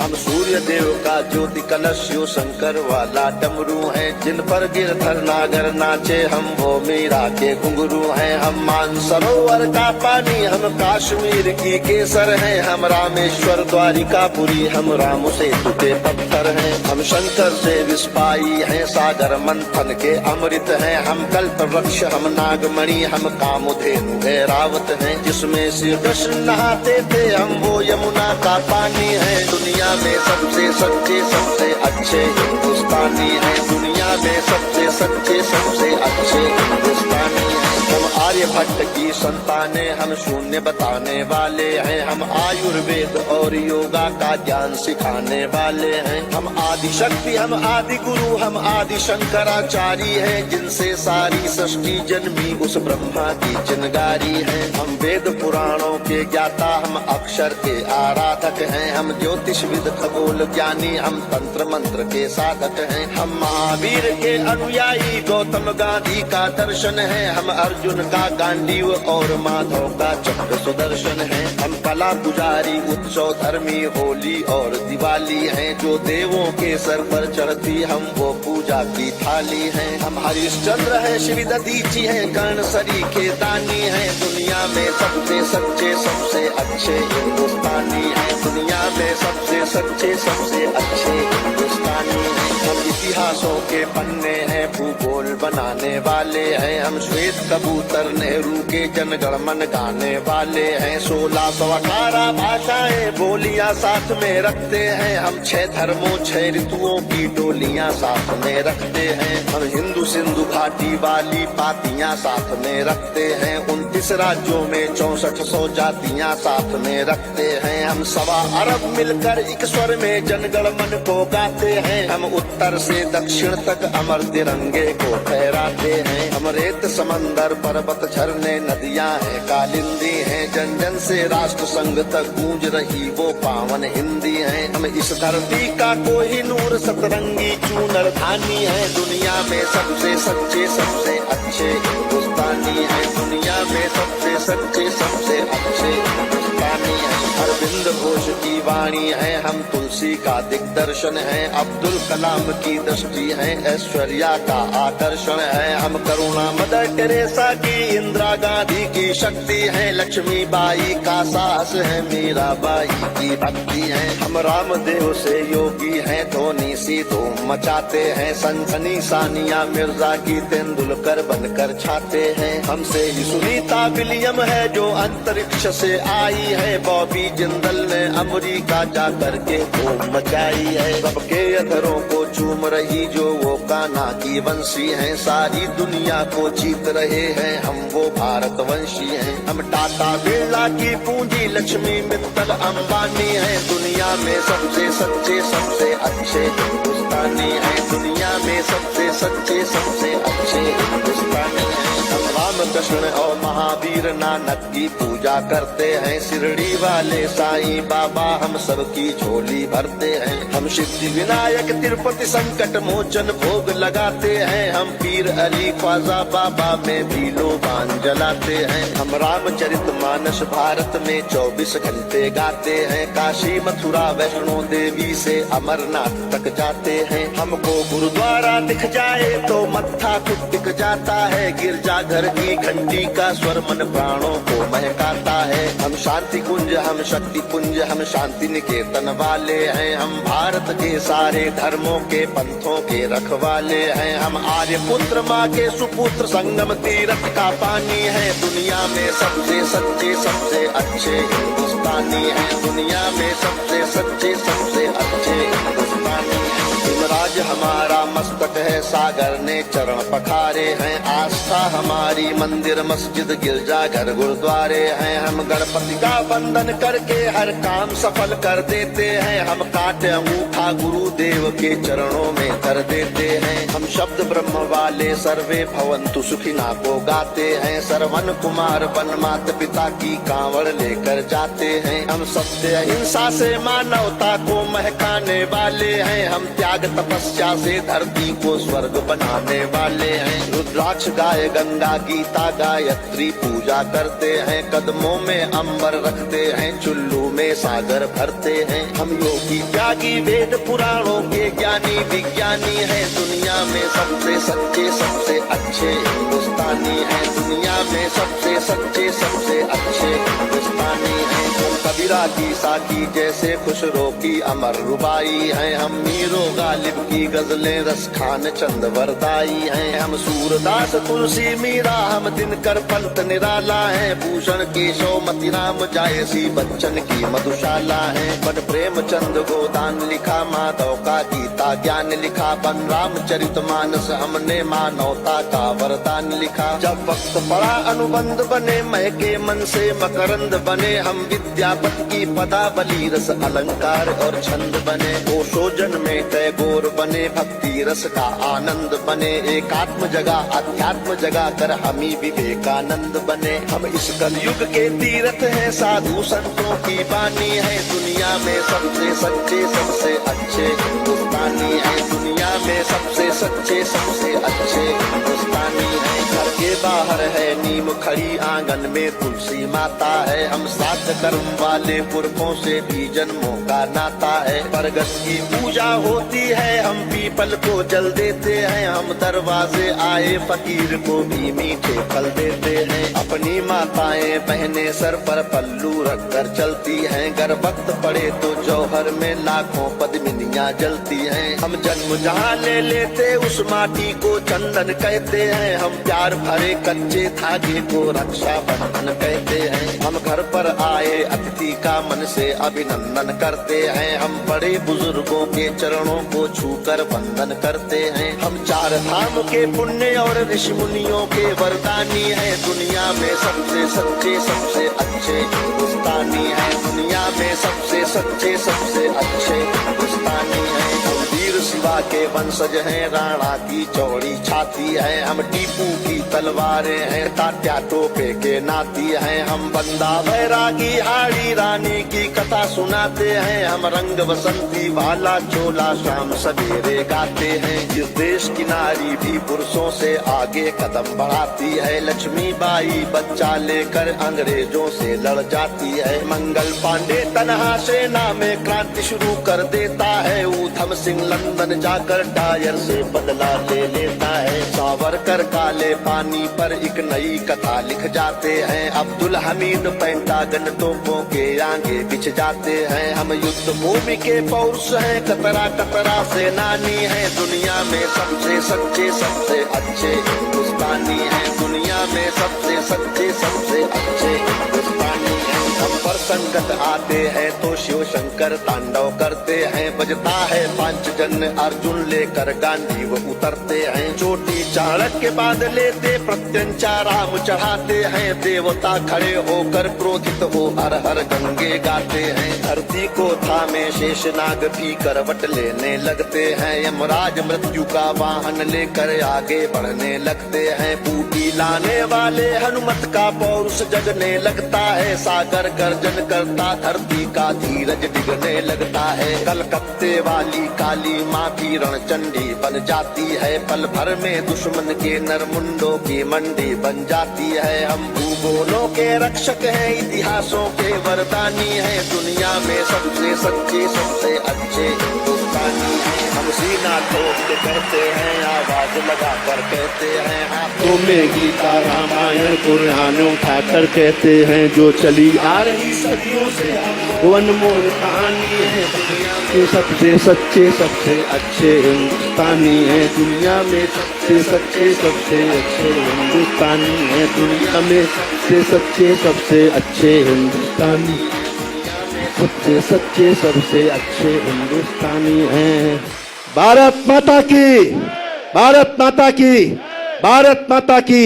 हम सूर्य देव का ज्योति कलश शिव शंकर वाला डमरू है, जिन पर गिरधर नागर नाचे हम वो मीरा के घुंघरू हैं। हम मानसरोवर का पानी हम कश्मीर की केसर हैं, हम रामेश्वर द्वारिकापुरी हम राम सेतु के पत्थर हैं। हम शंकर से विस्पाई हैं, सागर मंथन के अमृत हैं। हम कल्प वृक्ष हम नागमणि हम कामधेनु ऐरावत हैं। जिसमें श्री कृष्ण नहाते थे हम वो यमुना का पानी है। दुनिया में सबसे सच्चे सबसे अच्छे हिंदुस्तानी हैं, दुनिया में सबसे सच्चे सबसे अच्छे हिंदुस्तानी हैं। हम आर्यभट्ट की संताने हम शून्य बताने वाले हैं। हम आयुर्वेद और योगा का ज्ञान सिखाने वाले हैं। हम आदि शक्ति हम आदि गुरु हम आदि शंकराचार्य हैं, जिनसे सारी सृष्टि जन्मी उस ब्रह्मा की चिनगारी है। हम वेद पुराणों के ज्ञाता हम अक्षर के आराधक हैं। हम ज्योतिषविद खगोल ज्ञानी हम तंत्र मंत्र के साधक हैं। हम महावीर के अनुयायी गौतम गांधी का दर्शन है। हम अर्जुन का गांडीव और माधव का चक्र सुदर्शन है। हम कला पुजारी उत्सव धर्मी होली और दिवाली हैं, जो देवों के सर पर चढ़ती हम वो पूजा की थाली हैं। हम हरिश्चंद्र है श्री दधीची है कर्ण सरी के दानी है। दुनिया में सबसे सच्चे सबसे अच्छे हिंदुस्तानी है, दुनिया में सबसे सच्चे सबसे अच्छे हिंदुस्तानी है। हम इतिहासों के पन्ने हैं भूगोल बनाने वाले हैं। हम श्वेत कबूतर नेहरू के जनगण मन गाने वाले हैं। 1618 भाषाएं बोलियां साथ में रखते हैं। हम 6 धर्मों 6 ऋतुओं की डोलियां साथ में रखते हैं। हम हिंदू सिंधु घाटी वाली पातियां साथ में रखते हैं। 29 राज्यों में 6400 जातियां साथ में रखते हैं। हम 1.25 अरब मिलकर एक स्वर में जनगण मन को गाते हैं। हम उत्तर से दक्षिण तक अमर तिरंगे को फहराते हैं। हम रेत समंदर पर्वत झरने नदियां हैं कालिंदी हैं, जन जन से राष्ट्र संघ तक गूंज रही वो पावन हिंदी है। हम इस धरती का कोई नूर सतरंगी चूनर धानी है। दुनिया में सबसे सच्चे सबसे अच्छे हिंदुस्तानी है, दुनिया में सबसे सच्चे सबसे अच्छे हिंदुस्तानी है। अरविंद घोष की वाणी है, हम तुलसी का दिग्दर्शन है। अब्दुल कलाम की दृष्टि है, ऐश्वर्या का आकर्षण है। हम करुणा मदर टेरेसा की इंदिरा गांधी की शक्ति है। लक्ष्मीबाई का साहस है, मीराबाई की भक्ति है। हम रामदेव से योगी हैं, धोनी सी धूम मचाते हैं। सनसनी सानिया मिर्जा की तेंदुलकर बनकर छाते हैं। हमसे ही सुनीता विलियम है जो अंतरिक्ष से आई है। बॉबी जिंदल ने अमेरिका जा करके धूम मचाई है। सबके अधरों को चूम रही जो वो कान्हा की वंशी है। सारी दुनिया को जीत रहे हैं हम वो भारतवंशी हैं। हम टाटा बिरला की पूंजी लक्ष्मी मित्तल अंबानी है। दुनिया में सबसे सच्चे सबसे अच्छे हिंदुस्तानी है, दुनिया में सबसे सच्चे सबसे अच्छे हिंदुस्तानी है। हम रामकृष्ण और महावीर नानक की पूजा करते हैं। शिरडी वाले साईं बाबा हम सबकी झोली भरते हैं। हम सिद्धि विनायक तिरुपति संकट मोचन भोग लगाते हैं। हम पीर अली ख्वाजा बाबा में भी लोबान जलाते हैं। हम रामचरित मानस भारत में 24 घंटे गाते हैं। काशी मथुरा वैष्णो देवी से अमरनाथ तक जाते हैं। हमको गुरुद्वारा दिख जाए तो मत्था खुद दिख जाता है। गिरजाघर की घंटी का स्वर मन प्राणों को महकाता है। हम शांति कुंज हम शक्ति पुंज हम शांति निकेतन वाले हैं। हम भारत के सारे धर्मों के पंथों के रखवाले हैं। हम आर्य पुत्र माँ के सुपुत्र संगम तीर्थ का पानी है। दुनिया में सबसे सच्चे सबसे अच्छे हिंदुस्तानी है, दुनिया में सबसे सच्चे सबसे अच्छे हिंदुस्तानी है। हिमराज हमारा मस्तक है, सागर ने चरण पखारे हैं। आस्था हमारी मंदिर मस्जिद गिरजा घर गुरुद्वारे हैं। हम गणपति का वंदन करके हर काम सफल कर देते हैं। हम काटे अंगूठा गुरुदेव के चरणों में कर देते हैं। हम शब्द ब्रह्म वाले सर्वे भवंतु सुखिना को गाते हैं। सरवन कुमार वन मात पिता की कांवड़ लेकर जाते हैं। हम सत्य अहिंसा से मानवता को महकाने वाले हैं। हम त्याग तपस्या से धरती को स्वर्ग बनाने वाले हैं। रुद्राक्ष गाय गंगा गीता गायत्री पूजा करते हैं। कदमों में अंबर रखते हैं, चुल्लू में सागर भरते हैं। हम योगी त्यागी वेद पुराणों के ज्ञानी विज्ञानी हैं। दुनिया में सबसे सच्चे सबसे अच्छे हिंदुस्तानी हैं। दुनिया में सबसे सच्चे सबसे अच्छे हिंदुस्तानी हैं। हम कबीरा की साकी जैसे खुशरो की अमर रुबाई हैं। हम मीरो गालिब की गजलें रस खान चंद वरदाई हैं। हम सूरदास तुलसी मीरा हम दिनकर पंत निराला है। भूषण केशव मतिराम जायसी बच्चन की मधुशाला है। बन प्रेमचंद गोदान लिखा, माधव का गीता ज्ञान लिखा। बन रामचरित मानस हमने मानवता का वरदान लिखा। जब वक्त पड़ा अनुबंध बने, महके मन से मकरंद बने। हम विद्यापति की पदावली रस अलंकार और छंद बने। ओशो में टैगोर बने, भक्ति रस का आनंद बने। एकात्म जगा अध्यात्म जगा कर हमी विवेकानंद बने। हम इस कलयुग के तीर्थ हैं, साधु संतों की बानी है। दुनिया में सबसे सच्चे सबसे अच्छे हिंदुस्तानी है। दुनिया में सबसे सच्चे सबसे अच्छे हिंदुस्तानी है। घर के बाहर है नीम खड़ी, आंगन में तुलसी माता है। हम सात कर्म वाले पुरखों से भी जन्मों का नाता है। बरगद की पूजा होती है, हम पीपल को जल देते हैं। हम दरवाजे आए फकीर को भी मीठे फल देते हैं। अपनी माताएं बहनें सर पर पल्लू रख कर चलती हैं। गर वक्त पड़े तो जौहर में लाखों पद्मिनियां जलती हैं। हम जन्म जहाँ ले लेते उस माटी को चंदन कहते हैं। हम प्यार भरे कच्चे धागे को रक्षा बंधन कहते हैं। हम घर पर आए अतिथि का मन से अभिनंदन करते हैं। हम बड़े बुजुर्गों के चरणों को छूकर वंदन करते हैं। हम चार धाम के पुण्य और ऋषि मुनियों के वरदानी हैं। दुनिया में सबसे सच्चे सबसे अच्छे हिंदुस्तानी हैं। दुनिया में सबसे सच्चे सबसे अच्छे हिंदुस्तानी हैं। हम वीर शिवा के वंशज हैं, राणा की चौड़ी छाती है। हम टीपू की तलवारें हैं, तात्या टोपे के नाती हैं। हम बंदा बैरागी हाड़ी रानी की कथा सुनाते हैं। हम रंग बसंती वाला चोला शाम सवेरे गाते हैं। इस देश की नारी भी पुरुषों से आगे कदम बढ़ाती है। लक्ष्मी बाई बच्चा लेकर अंग्रेजों से लड़ जाती है। मंगल पांडे तनहा सेना में क्रांति शुरू कर देता है। ऊधम सिंह लंदन जाकर टायर से बदला ले लेता है। सावरकर काले पानी पर एक नई कथा लिख जाते हैं। अब्दुल हमीद पेंटागन तोपों के आगे बिछ जाते हैं। हम युद्ध भूमि के पौरुष हैं, कतरा कतरा से नानी है। दुनिया में सबसे सच्चे सबसे अच्छे हिंदुस्तानी हैं। दुनिया में सबसे सच्चे सबसे अच्छे हिंदुस्तानी हैं। हम पर संकट आते हैं तो शिव शंकर तांडव करते हैं। बजता है पांचजन्य अर्जुन लेकर गांधी वो उतरते हैं। चोटी चाणक्य के बाद लेते प्रत्यंचा राम चढ़ाते हैं। देवता खड़े होकर क्रोधित हो हर हर गंगे गाते हैं। धरती को थामे शेषनाग भी करवट लेने लगते हैं। यमराज मृत्यु का वाहन लेकर आगे बढ़ने लगते हैं। बूटी लाने वाले हनुमत का पौरुष जगने लगता है। सागर गर्जन करता धरती का धीरज डिगने लगता है। कलकत्ते वाली काली माँ भी रणचंडी बन जाती है। पल भर में दुश्मन के नरमुंडों की मंडी बन जाती है। हम भूगोलों के रक्षक हैं, इतिहासों के वरदानी हैं। दुनिया में सबसे सच्चे सबसे अच्छे हिंदुस्तानी हैं। हम सीना ठोक के कहते हैं, आवाज लगा कर कहते हैं। हाथों में गीता रामायण कुरान उठा कर कहते हैं। जो चली आ रही सदियों से वो अनमोल कहानी है। दुनिया में सबसे सच्चे सबसे अच्छे हिंदुस्तानी है। दुनिया में सबसे सच्चे सबसे अच्छे हिंदुस्तानी है। दुनिया में सबसे सच्चे सबसे अच्छे हिंदुस्तानी, सबसे सच्चे सबसे अच्छे हिंदुस्तानी हैं। भारत माता की, भारत माता की, भारत माता की।